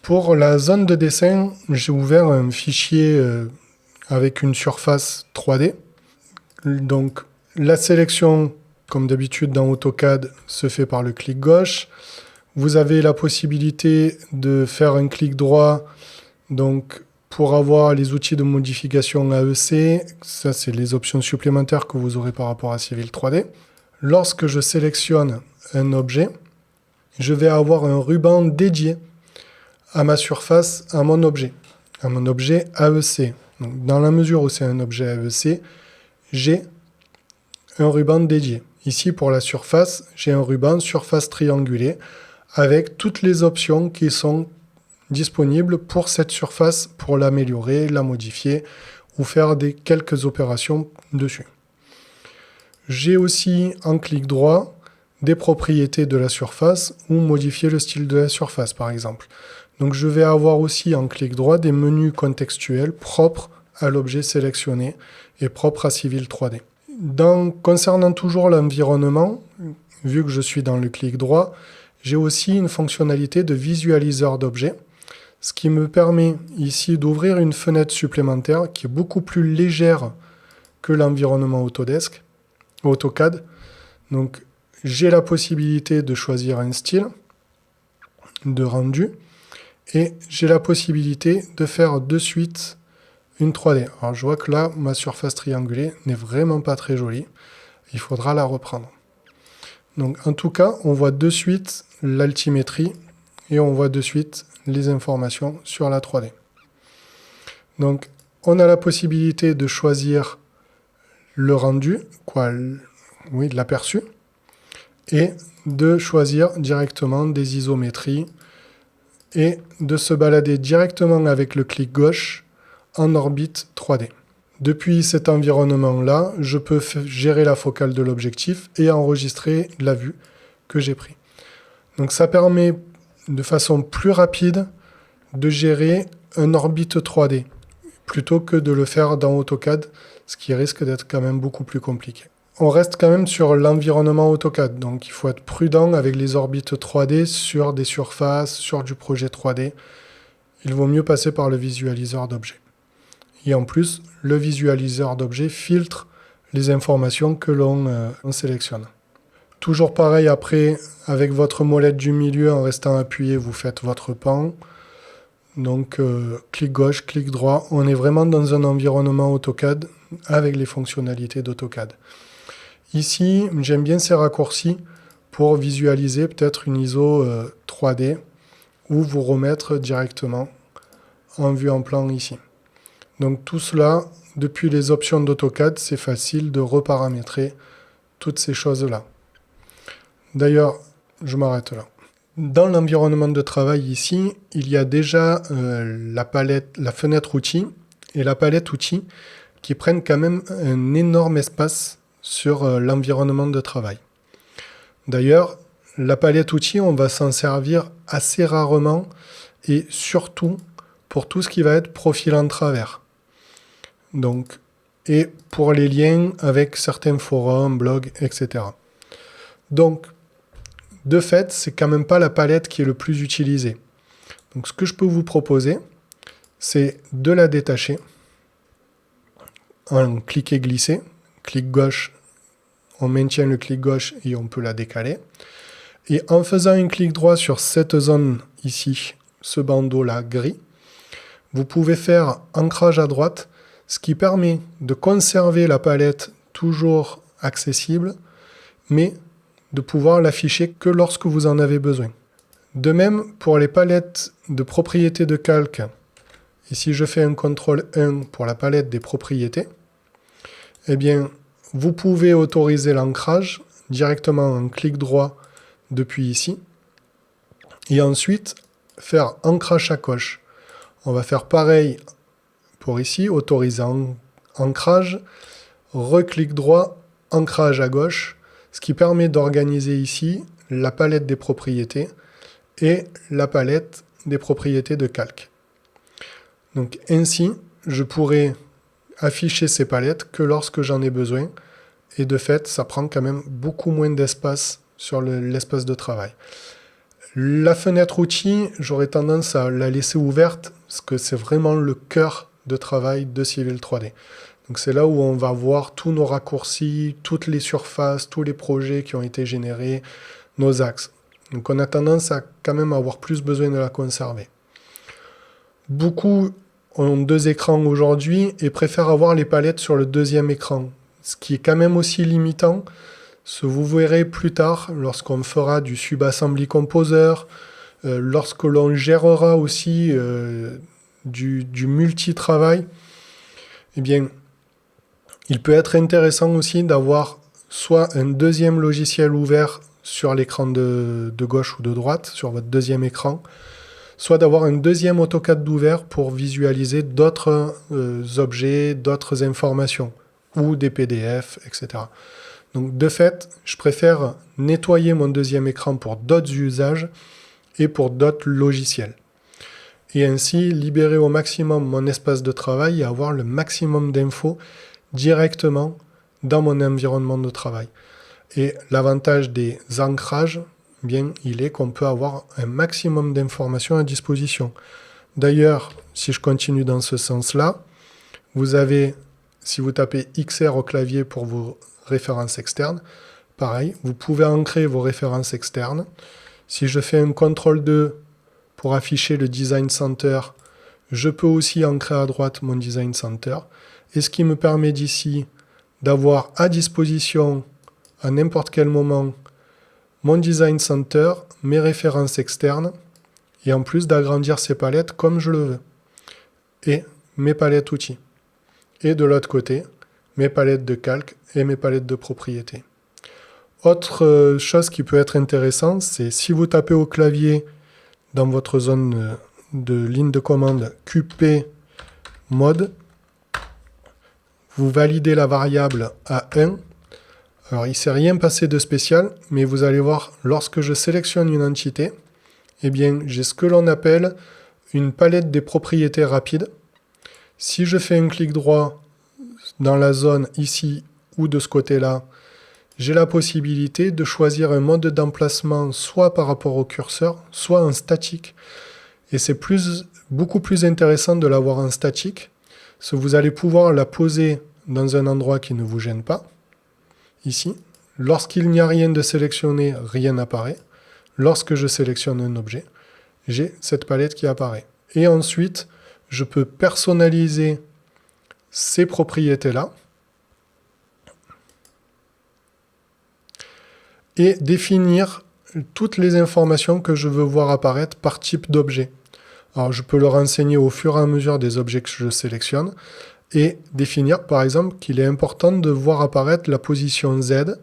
Pour la zone de dessin, j'ai ouvert un fichier avec une surface 3D. Donc la sélection, comme d'habitude dans AutoCAD, se fait par le clic gauche. Vous avez la possibilité de faire un clic droit donc, pour avoir les outils de modification AEC. Ça, c'est les options supplémentaires que vous aurez par rapport à Civil 3D. Lorsque je sélectionne un objet, je vais avoir un ruban dédié à ma surface, à mon objet AEC. Donc, dans la mesure où c'est un objet AEC, j'ai un ruban dédié. Ici, pour la surface, j'ai un ruban surface triangulée avec toutes les options qui sont disponibles pour cette surface, pour l'améliorer, la modifier ou faire quelques opérations dessus. J'ai aussi en clic droit des propriétés de la surface ou modifier le style de la surface par exemple. Donc je vais avoir aussi en clic droit des menus contextuels propres à l'objet sélectionné et propres à Civil 3D. Concernant toujours l'environnement, vu que je suis dans le clic droit, j'ai aussi une fonctionnalité de visualiseur d'objets, ce qui me permet ici d'ouvrir une fenêtre supplémentaire qui est beaucoup plus légère que l'environnement AutoCAD. Donc j'ai la possibilité de choisir un style de rendu et j'ai la possibilité de faire de suite une 3D. Alors je vois que là, ma surface triangulée n'est vraiment pas très jolie. Il faudra la reprendre. Donc en tout cas, on voit de suite l'altimétrie et on voit de suite les informations sur la 3D. Donc on a la possibilité de choisir le rendu, l'aperçu, et de choisir directement des isométries et de se balader directement avec le clic gauche en orbite 3D. Depuis cet environnement-là, je peux gérer la focale de l'objectif et enregistrer la vue que j'ai prise. Donc ça permet de façon plus rapide de gérer un orbite 3D plutôt que de le faire dans AutoCAD, ce qui risque d'être quand même beaucoup plus compliqué. On reste quand même sur l'environnement AutoCAD, donc il faut être prudent avec les orbites 3D sur des surfaces, sur du projet 3D. Il vaut mieux passer par le visualiseur d'objets. Et en plus, le visualiseur d'objets filtre les informations que l'on sélectionne. Toujours pareil après, avec votre molette du milieu, en restant appuyé, vous faites votre pan. Donc, clic gauche, clic droit. On est vraiment dans un environnement AutoCAD avec les fonctionnalités d'AutoCAD. Ici, j'aime bien ces raccourcis pour visualiser peut-être une ISO 3D ou vous remettre directement en vue en plan ici. Donc tout cela, depuis les options d'AutoCAD, c'est facile de reparamétrer toutes ces choses-là. D'ailleurs, je m'arrête là. Dans l'environnement de travail ici, il y a déjà la fenêtre outils et la palette outils qui prennent quand même un énorme espace sur l'environnement de travail. D'ailleurs, la palette outils, on va s'en servir assez rarement et surtout pour tout ce qui va être profil en travers. Donc, et pour les liens avec certains forums, blogs, etc. Donc, de fait, c'est quand même pas la palette qui est le plus utilisée. Donc, ce que je peux vous proposer, c'est de la détacher en cliquer glisser, clic gauche, on maintient le clic gauche et on peut la décaler. Et en faisant un clic droit sur cette zone ici, ce bandeau là gris, vous pouvez faire ancrage à droite, ce qui permet de conserver la palette toujours accessible, mais de pouvoir l'afficher que lorsque vous en avez besoin. De même, pour les palettes de propriétés de calque, et si je fais un CTRL 1 pour la palette des propriétés, eh bien, vous pouvez autoriser l'ancrage directement en clic droit depuis ici, et ensuite faire ancrage à gauche. On va faire pareil pour ici, autoriser ancrage, reclic droit, ancrage à gauche, ce qui permet d'organiser ici la palette des propriétés et la palette des propriétés de calque. Donc ainsi, je pourrai afficher ces palettes que lorsque j'en ai besoin, et de fait, ça prend quand même beaucoup moins d'espace sur l'espace de travail. La fenêtre outil, j'aurais tendance à la laisser ouverte parce que c'est vraiment le cœur de travail de Civil 3D. Donc c'est là où on va voir tous nos raccourcis, toutes les surfaces, tous les projets qui ont été générés, nos axes. Donc on a tendance à quand même avoir plus besoin de la conserver. Beaucoup ont 2 écrans aujourd'hui et préfèrent avoir les palettes sur le 2e écran, ce qui est quand même aussi limitant. Ce vous verrez plus tard lorsqu'on fera du subassembly composer, lorsque l'on gérera aussi du multi-travail, eh bien, il peut être intéressant aussi d'avoir soit un 2e logiciel ouvert sur l'écran de gauche ou de droite, sur votre 2e écran, soit d'avoir un 2e AutoCAD d'ouvert pour visualiser d'autres objets, d'autres informations, ou des PDF, etc. Donc de fait, je préfère nettoyer mon 2e écran pour d'autres usages et pour d'autres logiciels. Et ainsi libérer au maximum mon espace de travail et avoir le maximum d'infos directement dans mon environnement de travail. Et l'avantage des ancrages, bien, il est qu'on peut avoir un maximum d'informations à disposition. D'ailleurs, si je continue dans ce sens-là, vous avez, si vous tapez XR au clavier pour vos références externes, pareil, vous pouvez ancrer vos références externes. Si je fais un CTRL-2 pour afficher le Design Center, je peux aussi ancrer à droite mon Design Center. Et ce qui me permet d'ici d'avoir à disposition à n'importe quel moment mon Design Center, mes références externes, et en plus d'agrandir ces palettes comme je le veux. Et mes palettes outils. Et de l'autre côté, mes palettes de calque et mes palettes de propriété. Autre chose qui peut être intéressante, c'est si vous tapez au clavier dans votre zone de ligne de commande QP mode, vous validez la variable à 1. Alors il ne s'est rien passé de spécial, mais vous allez voir, lorsque je sélectionne une entité, eh bien j'ai ce que l'on appelle une palette des propriétés rapides. Si je fais un clic droit dans la zone ici ou de ce côté-là, j'ai la possibilité de choisir un mode d'emplacement soit par rapport au curseur, soit en statique. Et c'est beaucoup plus intéressant de l'avoir en statique, parce que vous allez pouvoir la poser dans un endroit qui ne vous gêne pas. Ici, lorsqu'il n'y a rien de sélectionné, rien n'apparaît. Lorsque je sélectionne un objet, j'ai cette palette qui apparaît. Et ensuite, je peux personnaliser ces propriétés-là et définir toutes les informations que je veux voir apparaître par type d'objet. Alors je peux le renseigner au fur et à mesure des objets que je sélectionne et définir par exemple qu'il est important de voir apparaître la position Z,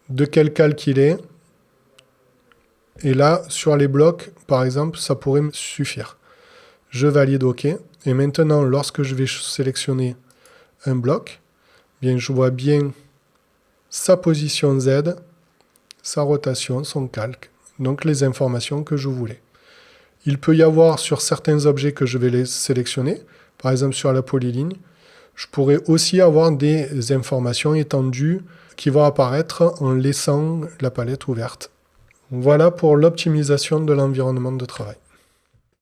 de quel calque il est, et là sur les blocs par exemple ça pourrait me suffire. Je valide OK et maintenant lorsque je vais sélectionner un bloc, bien je vois bien sa position Z, sa rotation, son calque, donc les informations que je voulais. Il peut y avoir sur certains objets que je vais les sélectionner, par exemple sur la polyligne, je pourrais aussi avoir des informations étendues qui vont apparaître en laissant la palette ouverte. Voilà pour l'optimisation de l'environnement de travail.